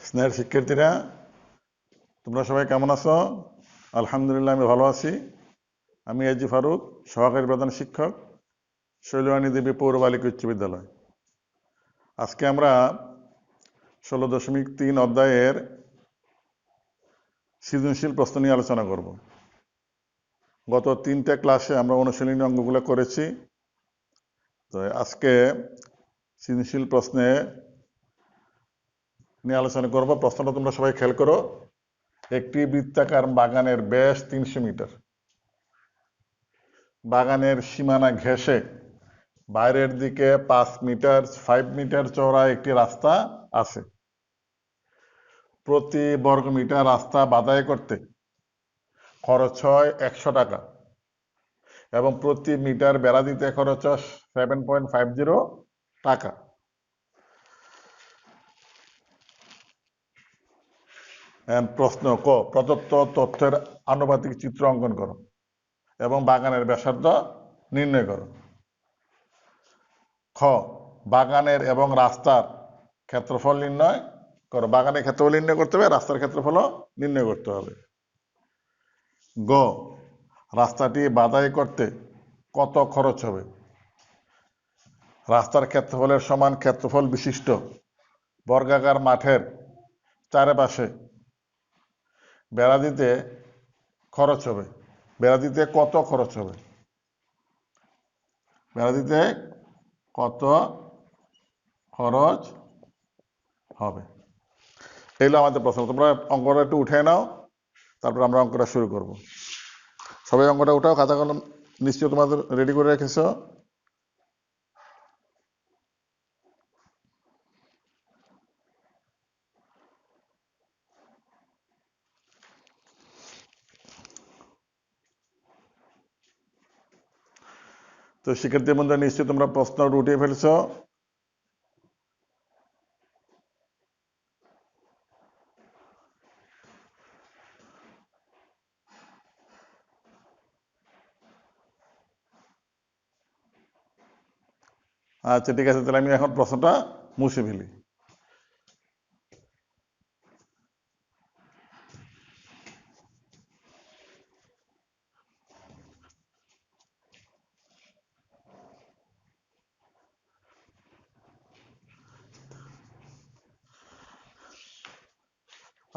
স্নেহের শিক্ষার্থীরা, তোমরা সবাই কেমন আছো? আলহামদুলিল্লাহ, আমি ভালো আছি। আমি এজি ফারুক, সহকারী প্রধান শিক্ষক, শৈলবাণী দেবী পৌর বালিকা উচ্চ বিদ্যালয়। আজকে আমরা 16.3 অধ্যায়ের সৃজনশীল প্রশ্ন নিয়ে আলোচনা করব। গত 3টে ক্লাসে আমরা অনুশীলনী অঙ্কগুলো করেছি। তো আজকে সৃজনশীল প্রশ্নে নিয়ে আলোচনা করব। প্রশ্নটা তোমরা সবাই খেয়াল করো। একটি বৃত্তাকার বাগানের ব্যাস 300 মিটার। বাগানের সীমানা ঘেঁষে বাইরের দিকে 5 মিটার চওড়া একটি রাস্তা আছে। প্রতি বর্গ মিটার রাস্তা বাধাই করতে খরচ হয় 100 টাকা এবং প্রতি মিটার বেড়া দিতে খরচ হয় 7.50 টাকা। প্রশ্ন ক, প্রদত্ত তথ্যের আনুপাতিক চিত্র অঙ্কন করো এবং বাগানের ব্যাসার্ধ নির্ণয় করো। খ, বাগানের এবং রাস্তার ক্ষেত্রফল নির্ণয় করো। বাগানের ক্ষেত্রফল নির্ণয় করতে হবে, রাস্তার ক্ষেত্রফলও নির্ণয় করতে হবে। গ, রাস্তাটি বাধাই করতে কত খরচ হবে? রাস্তার ক্ষেত্রফলের সমান ক্ষেত্রফল বিশিষ্ট বর্গাকার মাঠের চারপাশে বেড়া দিতে খরচ হবে। বেড়া দিতে কত খরচ হবে? বেড়া দিতে কত খরচ হবে? এগুলো আমাদের প্রশ্ন। তোমরা অঙ্কটা একটু উঠে নাও, তারপর আমরা অঙ্কটা শুরু করব। সবাই অঙ্কটা উঠাও, খাতা কলম নিশ্চয় তোমাদের রেডি করে রেখেছ। তো শিক্ষার্থী বন্ধুরা, নিশ্চয়ই তোমরা প্রশ্ন উঠিয়ে ফেলছ। আচ্ছা, ঠিক আছে, তাহলে আমি এখন প্রশ্নটা মুছে ফেলি।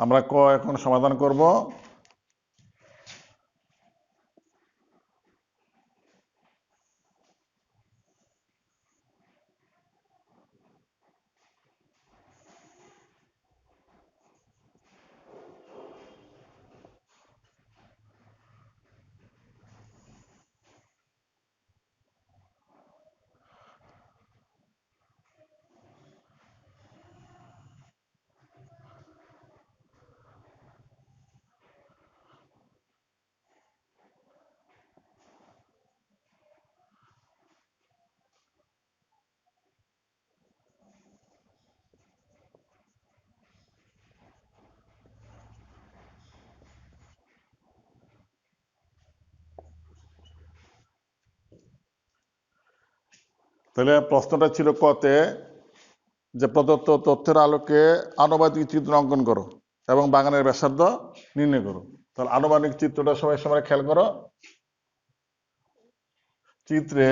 আমরা ক এখন সমাধান করব। তাহলে প্রশ্নটা ছিল কতে, যে প্রদত্ত তথ্যের আলোকে আনুপাতিক চিত্র অঙ্কন করো এবং বাগানের ব্যাসার্ধ নির্ণয় করো। তাহলে আনুমানিক চিত্রটা সবাই সময় খেয়াল করো। চিত্রে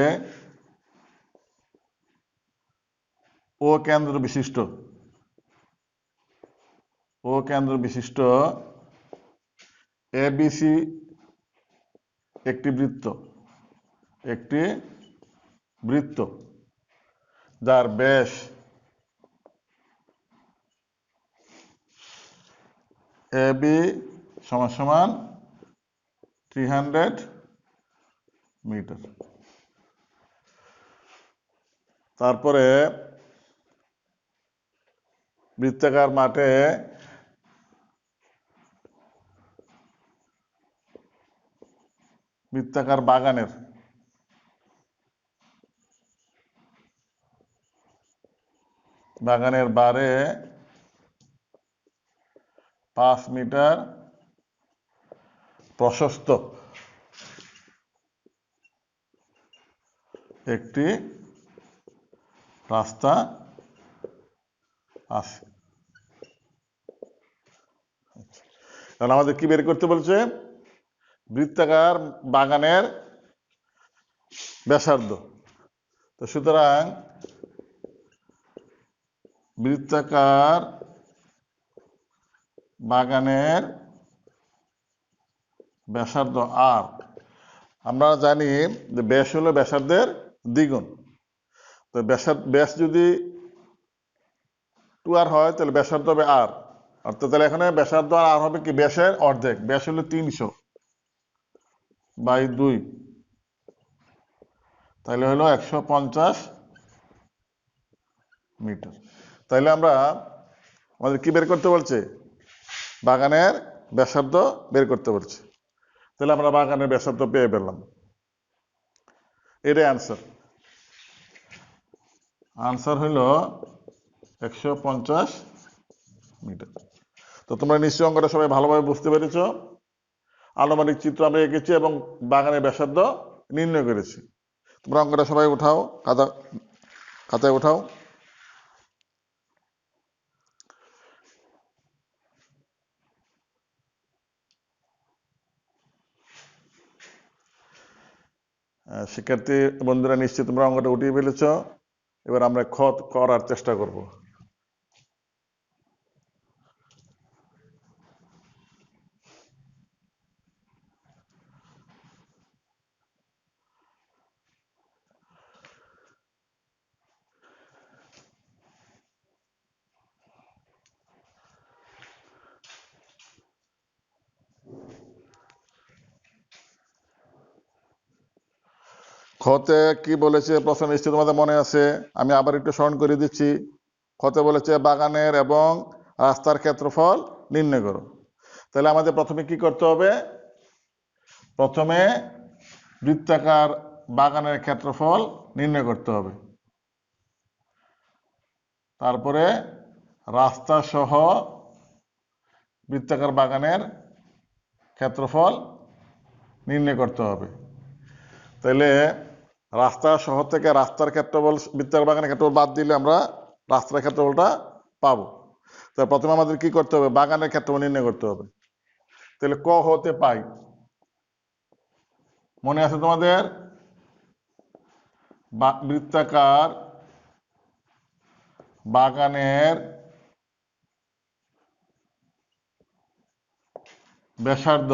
ও কেন্দ্র বিশিষ্ট এবিসি একটি বৃত্ত যার ব্যাস এবি সমান 300 মিটার। তারপরে বৃত্তাকার মাঠে বৃত্তাকার বাগানের বারে 5 মিটার প্রশস্ত একটি রাস্তা আছে। তাহলে আমাদের কি বের করতে বলছে? বৃত্তাকার বাগানের ব্যাসার্ধ। তো সুতরাং বৃত্তাকার বাগানের ব্যাসার্ধ আর, আমরা জানি যে ব্যাস হলো ব্যাসার্ধের দ্বিগুণ। তো ব্যাস যদি 2r হয় তাহলে ব্যাসার্ধ হবে r, অর্থাৎ তাহলে এখানে ব্যাসার্ধ আর হবে কি ব্যাসের অর্ধেক। ব্যাস হলো 300/2, তাহলে হলো 150 মিটার। তাহলে আমাদের কি বের করতে বলছে? বাগানের ব্যাসার্ধ বের করতে বলছে। তাহলে আমরা বাগানের ব্যাসার্ধ পেয়ে পেলাম। এটাই আনসার হইল 150 মিটার। তো তোমরা নিশ্চয়ই অঙ্কটা সবাই ভালোভাবে বুঝতে পেরেছ। আনুমানিক চিত্র আমরা এঁকেছি এবং বাগানের ব্যাসার্ধ নির্ণয় করেছি। তোমরা অঙ্কটা সবাই উঠাও, খাতায় উঠাও। শিক্ষার্থী বন্ধুরা নিশ্চয়ই তোমরা অঙ্কটা উঠিয়ে ফেলেছ। এবার আমরা করার চেষ্টা করব। খতে কি বলেছে প্রশ্ন নিশ্চয়ই তোমাদের মনে আছে, আমি আবার একটু স্মরণ করে দিচ্ছি। খতে বলেছে বাগানের এবং রাস্তার ক্ষেত্রফল নির্ণয় করো। তাহলে আমাদের প্রথমে কি করতে হবে? প্রথমে বৃত্তাকার বাগানের ক্ষেত্রফল নির্ণয় করতে হবে, তারপরে রাস্তা সহ বৃত্তাকার বাগানের ক্ষেত্রফল নির্ণয় করতে হবে। তাহলে রাস্তা সহ থেকে রাস্তার ক্ষেত্রফল, বৃত্তাকার বাগানের ক্ষেত্রফল বাদ দিলে আমরা রাস্তার ক্ষেত্রফলটা পাবো। তাহলে প্রথমে আমাদের কি করতে হবে? বাগানের ক্ষেত্রফল নির্ণয় করতে হবে। তাহলে ক হতে পাই, মনে আছে তোমাদের? বৃত্তাকার বাগানের ব্যাসার্ধ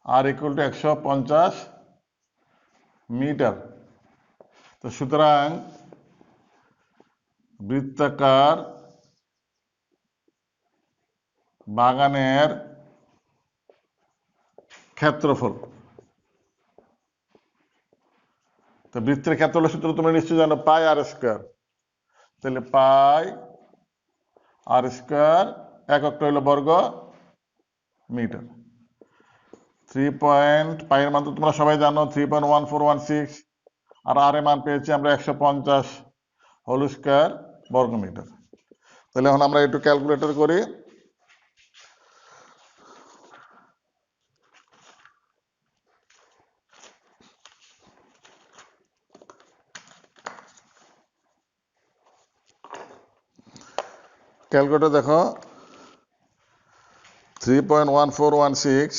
আর ইকুয়াল টু 150 মিটার। তো সুতরাং বৃত্তাকার বাগানের ক্ষেত্রফল, তো বৃত্তের ক্ষেত্রফল সূত্র তোমরা নিশ্চয়ই জানো, পাই আর স্কোয়ার। তাহলে পাই আর স্কোয়ার, এককটা হলো বর্গ মিটার। পাই এর মান তো তোমরা সবাই জানো 3.1416, আর আর এর মান পেয়েছি আমরা 150 হোল স্কোয়ার বর্গ মিটার। তাহলে এখন আমরা একটু ক্যালকুলেটর করি। ক্যালকুলেটর দেখো, 3.1416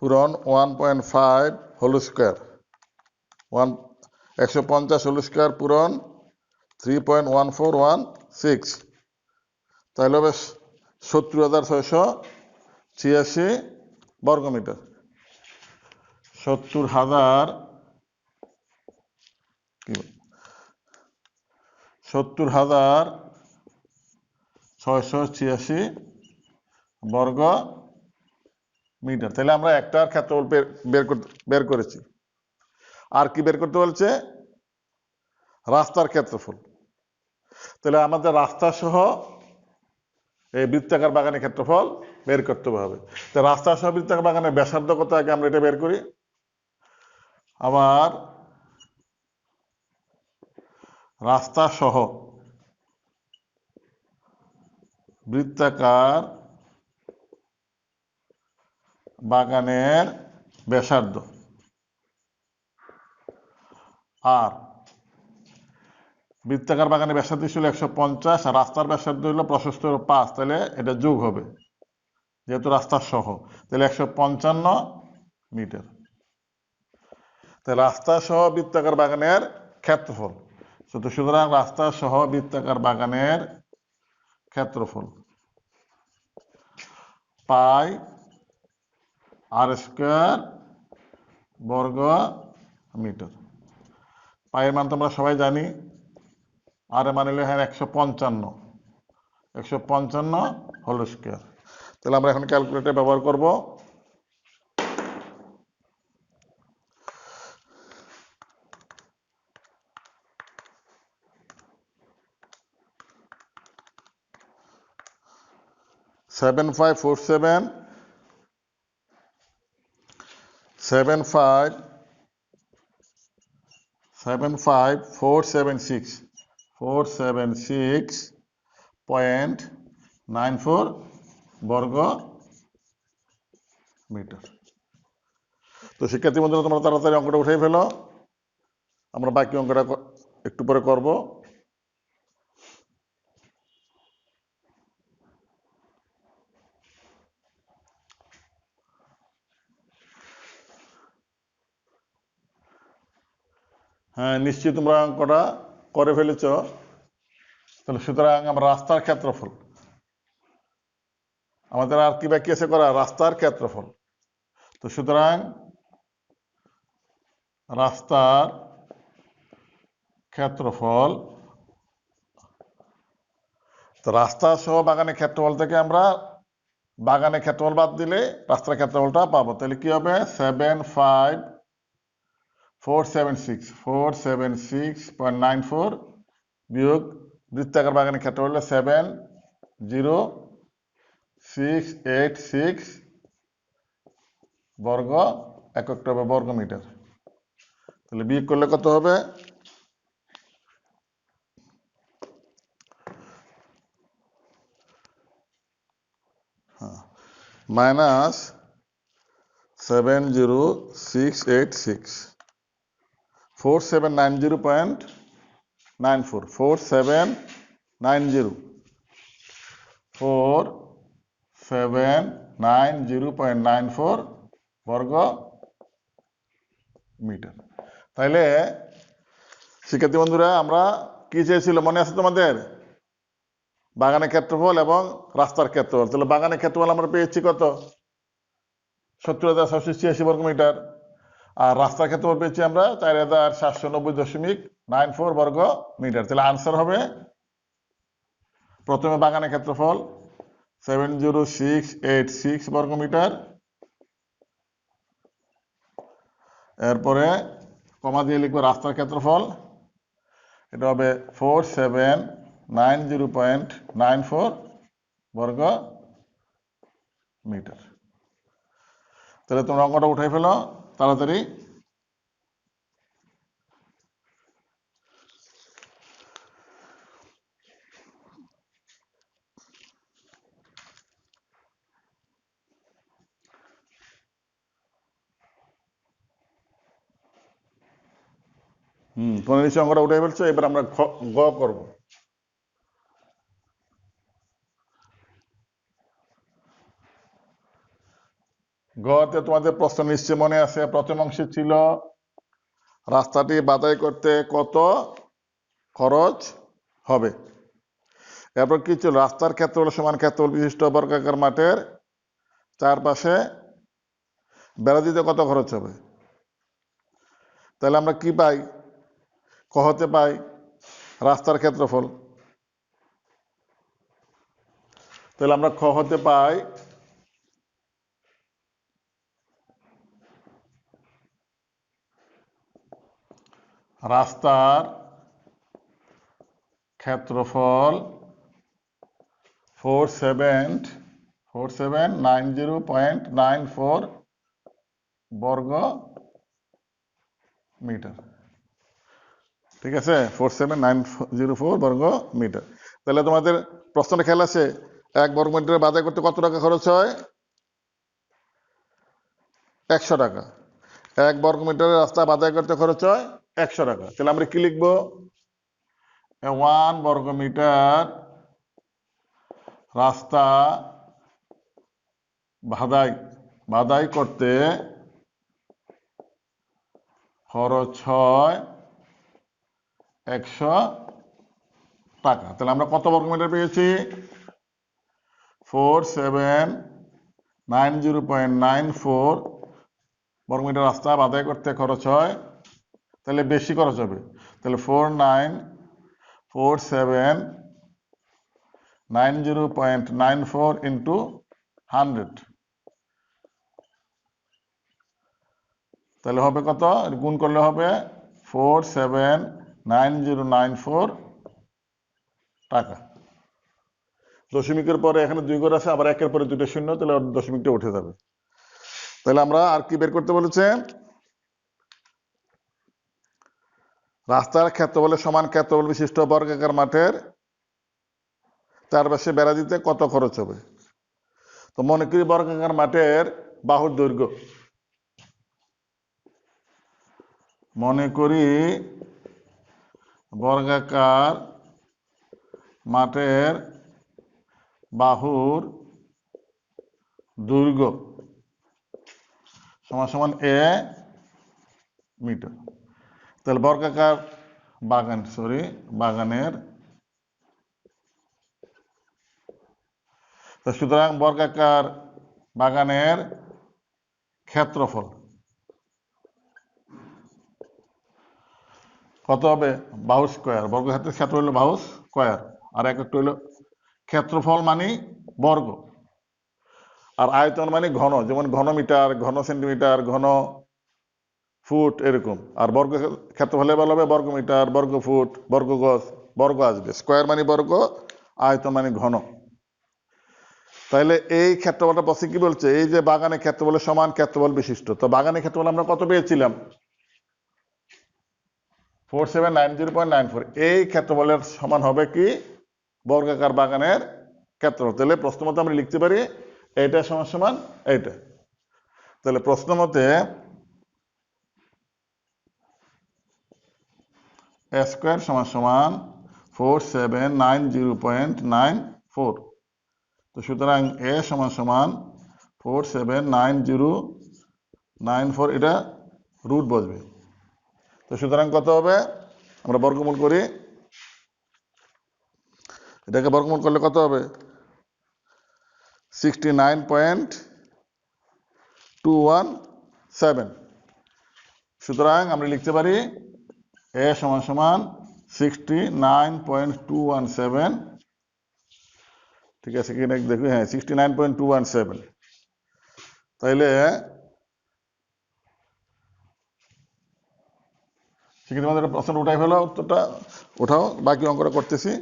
পূরণ 1.5 হোল স্কোয়ার, 150 হোল স্কোয়ার পূরণ 3.1416, তাহলে হবে 70,686 বর্গমিটার। 70,686 বর্গ মিটার। তাহলে আমরা একটার ক্ষেত্রফল বের করেছি। আর কি বের করতে বলছে? রাস্তার ক্ষেত্রফল। তাহলে আমাদের রাস্তা সহ এই বৃত্তাকার বাগানের ক্ষেত্রফল বের করতে হবে। তো রাস্তা সহ বৃত্তাকার বাগানের ব্যাসার্ধ কত, আগে আমরা এটা বের করি। আবার রাস্তা সহ বৃত্তাকার বাগানের ব্যাসার্ধ আর বৃত্তাকার বাগানের ব্যাসার্ধ ছিল 150 আর রাস্তার ব্যাসার্ধ হলো প্রশস্ত হলো 5, তাহলে এটা যোগ হবে যেহেতু রাস্তার সহ, তাহলে 155 মিটার। তাহলে রাস্তা সহ বৃত্তাকার বাগানের ক্ষেত্রফল, সুতরাং রাস্তা সহ বৃত্তাকার বাগানের ক্ষেত্রফল পাই আর স্কয়ার বর্গ মিটার। পায়ের মান তোমরা সবাই জানি, আর এর মান হলো 155 হোল স্কয়ার। তাহলে আমরা এখন ক্যালকুলেটর ব্যবহার করব। সেভেন ফাইভ ফোর সেভেন 476.94 বর্গ মিটার। তো শিক্ষার্থী বন্ধুরা, তোমরা তাড়াতাড়ি অঙ্কটা উঠে ফেলো, আমরা বাকি অঙ্কটা একটু পরে করব। হ্যাঁ, নিশ্চয়ই তোমরা অঙ্কটা করে ফেলেছ। তাহলে সুতরাং আমরা রাস্তার ক্ষেত্রফল, আমাদের আর কি বাকি আছে করা? রাস্তার ক্ষেত্রফল। তো সুতরাং রাস্তার ক্ষেত্রফল, তো রাস্তা সহ বাগানের ক্ষেত্রফল থেকে আমরা বাগানের ক্ষেত্রফল বাদ দিলে রাস্তার ক্ষেত্রফলটা পাবো। তাহলে কি হবে? 476.94 বিয়োগ বৃত্তাকার বাগানের ক্ষেত্রফল হলো 70686 বর্গ এককটা হবে বর্গ মিটার। তাহলে বিয়োগ করলে কত হবে? মাইনাস 70686 4790.94 4790.94 বর্গ মিটার। তাইলে শিক্ষার্থী বন্ধুরা, আমরা কি চেয়েছিল মনে আছে তোমাদের? বাগানের ক্ষেত্রফল এবং রাস্তার ক্ষেত্রফল। তাহলে বাগানের ক্ষেত্রফল আমরা পেয়েছি কত? 70,686 বর্গ মিটার। আর রাস্তার ক্ষেত্রফল পেয়েছি আমরা 4790.94 বর্গ মিটার। তাহলে আনসার হবে প্রথমে বাগানের ক্ষেত্রফল 70686 বর্গ মিটার, এরপরে কমা দিয়ে লিখবো রাস্তার ক্ষেত্রফল, এটা হবে 4790.94 বর্গ মিটার। তাহলে তোমরা অঙ্কটা উঠাই ফেলো তাড়াতাড়ি। তোমরা নিশ্চয় অঙ্কটা উঠে ফেলছো। এবার আমরা গ করব। গতে তোমাদের প্রশ্ন নিশ্চয় মনে আছে, প্রথম অংশে ছিল রাস্তাটি বাছাই করতে কত খরচ হবে। এরপর কি ছিল? রাস্তার ক্ষেত্রফল সমান ক্ষেত্রফল বিশিষ্ট বর্গাকার মাঠের চারপাশে বেড়া দিতে কত খরচ হবে। তাহলে আমরা কি পাই? ক হতে পাই রাস্তার ক্ষেত্রফল। তাহলে আমরা খ হতে পাই রাস্তার ক্ষেত্রফল 4790.94 বর্গ মিটার। ঠিক আছে, 47904 বর্গ মিটার। তাহলে তোমাদের প্রশ্নটা খেয়াল আছে, 1 বর্গ মিটারে বাছাই করতে কত টাকা খরচ হয়? 100 টাকা। 1 বর্গ মিটারের রাস্তা বাছাই করতে খরচ হয় 100 টাকা। তাহলে আমরা কি লিখবো? 1 বর্গমিটার রাস্তা বাধাই করতে খরচ হয় 100 টাকা। তাহলে আমরা কত বর্গমিটার পেয়েছি? 4790.94 বর্গমিটার রাস্তা বাধাই করতে খরচ হয়, তাহলে বেশি খরচ হবে। তাহলে 494790.94 ইন্টু 100, তাহলে হবে কত? গুণ করলে হবে 479094 টাকা। দশমিকের পরে এখানে 2 ঘর আছে, আবার একের পরে 2টা শূন্য, তাহলে দশমিকটা উঠে যাবে। তাহলে আমরা আর কি বের করতে বলেছে? রাস্তার ক্ষেত্রফলের সমান ক্ষেত্রফল বিশিষ্ট বর্গাকার মাঠের চারপাশে বেড়া দিতে কত খরচ হবে। তো মনে করি বর্গাকার মাঠের বাহুর দৈর্ঘ্য, মনে করি বর্গাকার মাঠের বাহুর দৈর্ঘ্য সমান সমান a মিটার। তাহলে বর্গাকার বাগানের সুতরাং বর্গাকার বাগানের ক্ষেত্রফল কত হবে? বাহু স্কয়ার। বর্গক্ষেত্রের ক্ষেত্র হলো বাহু স্কয়ার, আর একটা হলো ক্ষেত্রফল মানে বর্গ, আর আয়তন মানে ঘন, যেমন ঘন মিটার, ঘন সেন্টিমিটার, ঘন ফুট এরকম। আর বর্গ ক্ষেত্রফলে বলা হবে বর্গ মিটার, বর্গ ফুট, বর্গ গজ, বর্গ আসবে। স্কয়ার মানে বর্গ, আয়তন মানে ঘন। তাহলে এই ক্ষেত্রফলটা বসে কি বলছে? এই যে বাগানের ক্ষেত্রফলের সমান ক্ষেত্রফল বিশিষ্ট। তো বাগানের ক্ষেত্রফল আমরা কত পেয়েছিলাম? 4790.94। এই ক্ষেত্রফলের সমান হবে কি? বর্গাকার বাগানের ক্ষেত্রফল। তাহলে প্রশ্ন মতে আমরা লিখতে পারি এইটা সমান সমান এইটা। তাহলে প্রশ্ন মতে a স্কয়ার সমান সমান 4790.94। তো সুতরাং a সমান সমান 479094, এটা রুট বসবে। তো সুতরাং কত হবে? আমরা বর্গমূল করি, এটাকে বর্গমূল করলে কত হবে? 69.217। সুতরাং আমরা লিখতে পারি a সমান সমান 69.217। ঠিক আছে কিনা দেখবি? হ্যাঁ, 69.217। তাইলে সেক্ষেত্রে আমাদের প্রশ্ন উঠাই ফেলো, উত্তরটা উঠাও, বাকি অঙ্কটা করতেছি।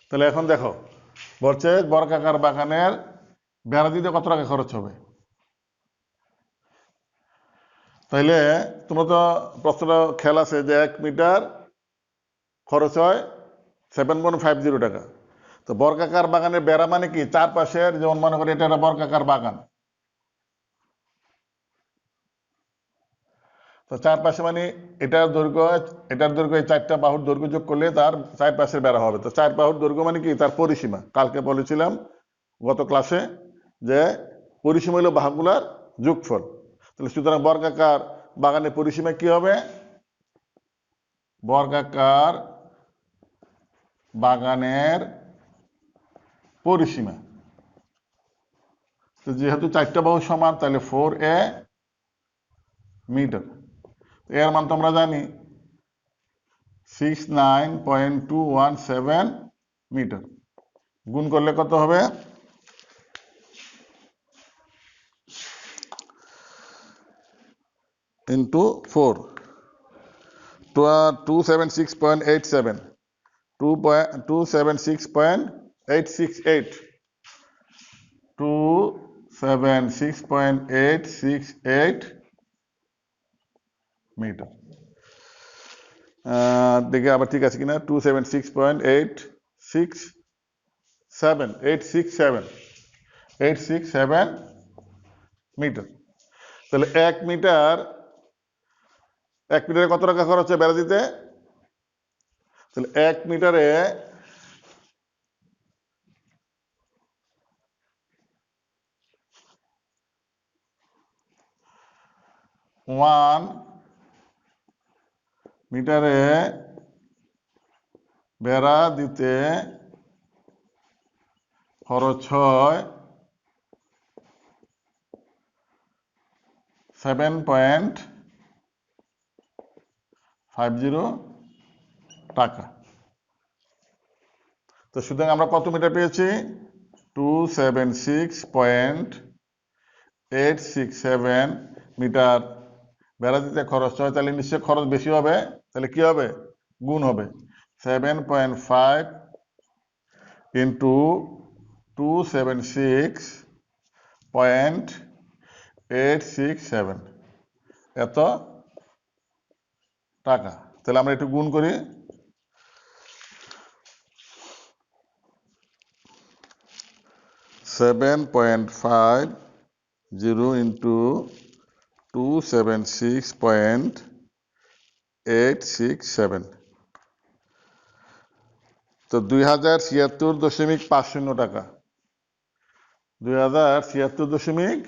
তাহলে এখন দেখো, বলছে বর্গাকার বাগানের বেড়া দিতে কত টাকা খরচ হবে। তাইলে তোমরা তো প্রশ্নটা খেয়াল আছে যে 1 মিটার খরচ হয় 7.50 টাকা। তো বর্গাকার বাগানের বেড়া মানে কি? চারপাশের, যেমন মনে করি এটা একটা বর্গাকার বাগান, তো চারপাশে মানে এটার দৈর্ঘ্য এই 4টা বাহুর দৈর্ঘ্য যোগ করলে তার চারপাশের বেড়া হবে। তো 4 বাহুর দৈর্ঘ্য মানে কি? তার পরিসীমা। কালকে বলেছিলাম গত ক্লাসে যে পরিসীমা হলো বাহুগুলার যোগফল। তাহলে সুতরাং বর্গাকার বাগানের পরিসীমা কি হবে? বর্গাকার বাগানের পরিসীমা, তো যেহেতু 4টা বাহু সমান, তাহলে 4a মিটার। এর মান তো আমরা জানি 69.217 মিটার। গুণ করলে কত হবে? Into 4, 276.87, 276.868, 276.868 metre. দেখে আবার ঠিক আছে কিনা? 276.868 867 মিটার। তাহলে 1 মিটারে কত টাকা খরচ হয় বেড়া দিতে? তাহলে 1 মিটারে 1 মিটারে বেড়া দিতে খরচ হয় 7.50 টাকা। তো সুতরাং আমরা কত মিটার পেয়েছি? 276.867 মিটার বেড়া দিতে খরচ হয়। তাহলে নিশ্চয়ই খরচ বেশি হবে, তাহলে কি হবে? গুণ হবে। 7.5 ইন্টু 276.867 এত টাকা। তাহলে আমরা একটু গুণ করি। 7.50 ইন্টু 276.867, তো 2076.50 টাকা। 2076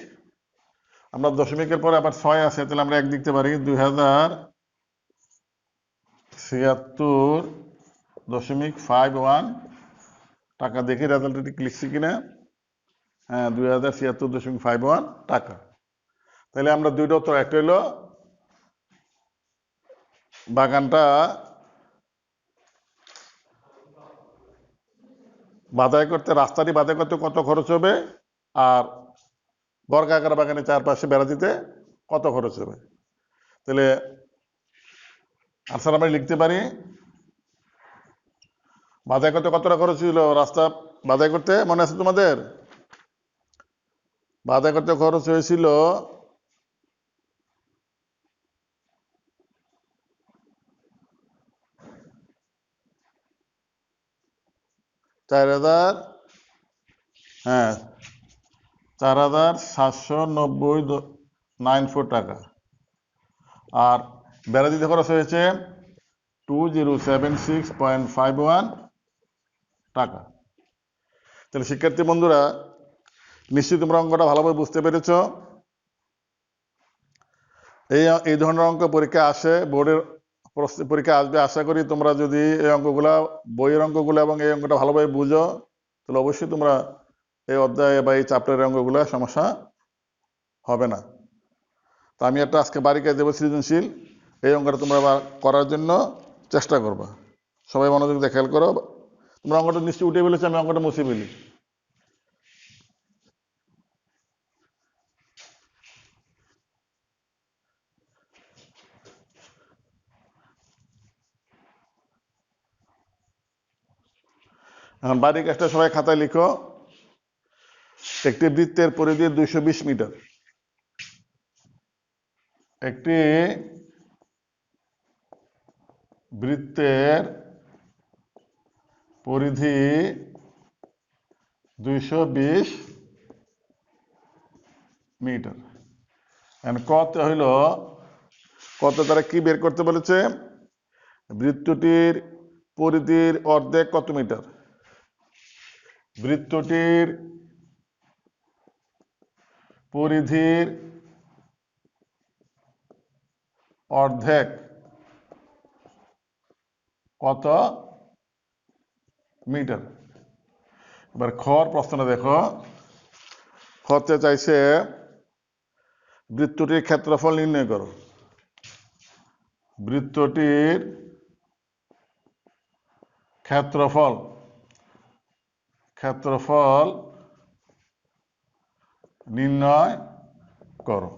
আমরা দশমিকের পরে আবার 6 আছে, তাহলে আমরা 1 লিখতে পারি। 2076.51 টাকা। দেখি রেজাল্টটা ঠিক লিখছি কিনা। হ্যাঁ, 2076.51 টাকা। তাহলে আমরা দুইটা উত্তর, একটা হইলো বাগানটা বাধাই করতে, রাস্তাটি বাধাই করতে কত খরচ হবে, আর বর্গাকার বাগানের চারপাশে বেড়া দিতে কত খরচ হবে। তাহলে আনসার আমরা লিখতে পারি, বাধাই করতে কতটা খরচ ছিল? রাস্তা বাধাই করতে মনে আছে তোমাদের? বাধাই করতে খরচ হয়েছিল 4,790.94 টাকা। আর বেড়া দিতে খরচ হয়েছে 2076.51 টাকা। তাহলে শিক্ষার্থী বন্ধুরা, নিশ্চয়ই তোমরা অঙ্কটা ভালোভাবে বুঝতে পেরেছ। এই ধরনের অঙ্ক পরীক্ষা আসে, বোর্ডের পরীক্ষা আসবে। আশা করি তোমরা যদি এই অঙ্কগুলা, বইয়ের অঙ্কগুলো এবং এই অঙ্কটা ভালোভাবে বুঝো, তাহলে অবশ্যই তোমরা এই অধ্যায়ে বা এই চ্যাপ্টারের অঙ্কগুলো সমস্যা হবে না। তো আমি একটা আজকে বাড়ি কাজ দেবো সৃজনশীল, এই অঙ্কটা তোমরা করার জন্য চেষ্টা করবা। সবাই মনোযোগ দিয়ে খেয়াল করো। তোমরা অঙ্কটা নিশ্চয়ই উঠে ফেলেছো, আমি অঙ্কটা মুছে ফেলি। এখন বাড়ির কাজটা সবাই খাতায় লিখো। একটি বৃত্তের পরিধি 220 মিটার। একটি বৃত্তের পরিধি 220 মিটার। কত হইল, কত দ্বারা কি বের করতে বলেছে? বৃত্তটির পরিধির অর্ধেক কত মিটার? বৃত্তটির পরিধির অর্ধেক কত মিটার? এবার খর প্রশ্নটা দেখো। খরতে চাইছে বৃত্তটির ক্ষেত্রফল নির্ণয় করো। বৃত্তটির ক্ষেত্রফল নির্ণয় করো।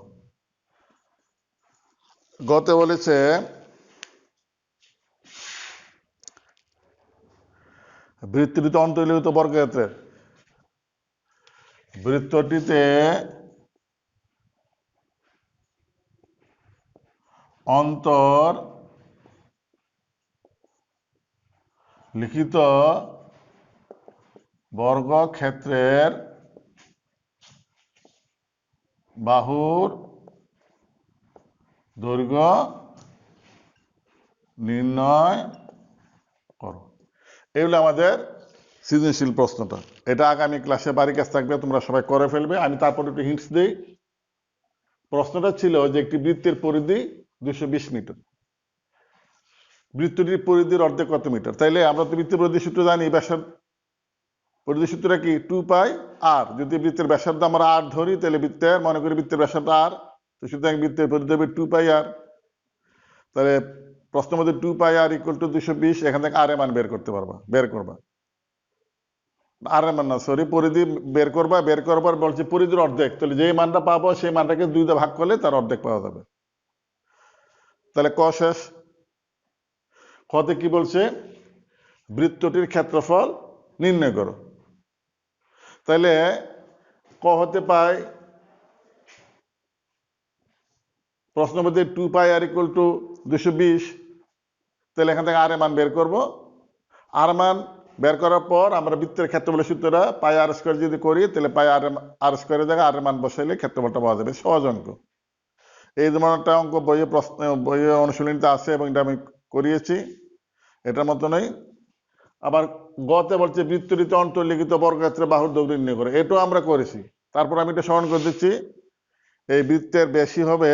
গতে বলেছে বৃত্তটিতে অন্তর্লিখিত বর্গক্ষেত্রের, বৃত্তটিতে অন্তর্লিখিত বর্গক্ষেত্রের বাহুর দৈর্ঘ্য নির্ণয় করো। এগুলো আমাদের সৃজনশীল প্রশ্নটা। এটা আগামী ক্লাসে বাড়ি কাজ থাকবে, তোমরা সবাই করে ফেলবে। আমি তারপর একটু হিন্টস দিই। প্রশ্নটা ছিল যে একটি বৃত্তের পরিধি 220 মিটার, বৃত্তটির পরিধির অর্ধেক কত মিটার? তাইলে আমরা তো বৃত্তের পরিধি সূত্র জানি, ব্যাসার্ধ পরিধি সূত্রটা কি 2 পাই আর। যদি বৃত্তের ব্যাসার্ধ আমরা আর ধরি, তাহলে বৃত্তের, মনে করি বৃত্তের ব্যাসার্ধ আর, তো সুতরাং বৃত্তের পরিধি হবে 2 পাই আর। তাহলে প্রশ্নের মধ্যে 2 পাই আর ইকুয়াল টু 220, এখান থেকে আর এর মান বের করবা। আর এর মান না, সরি, পরিধি বের করবার বলছে পরিধির অর্ধেক। তাহলে যে মানটা পাবো সেই মানটাকে 2 দিয়ে ভাগ করলে তার অর্ধেক পাওয়া যাবে। তাহলে ক শেষ। খতে কি বলছে? বৃত্তটির ক্ষেত্রফল নির্ণয় করো। তাহলে ক হতে পাই প্রশ্ন মধ্যে 2 পাই আর ইকুয়াল টু 220, তাহলে এখান থেকে আর এর মান বের করব। আর মান বের করার পর আমরা বৃত্তের ক্ষেত্রফলের সূত্রটা পাই আর স্কোয়ার যদি করি, তাহলে পাই আর স্কোয়ারের জায়গায় আর এর মান বসাইলে ক্ষেত্রফলটা পাওয়া যাবে। সহজ অঙ্ক। এই ধরনের অঙ্ক বইয়ে অনুশীলনীতে আছে এবং এটা আমি করিয়েছি। এটার মতনই আবার গতে বলছে বৃত্তটিতে অন্তর্লিখিত বর্গক্ষেত্রে বাহুর দৈর্ঘ্য নির্ণয় করে, এটাও আমরা করেছি। তারপর আমি এটা স্মরণ করে দিচ্ছি, এই বৃত্তের বেশি হবে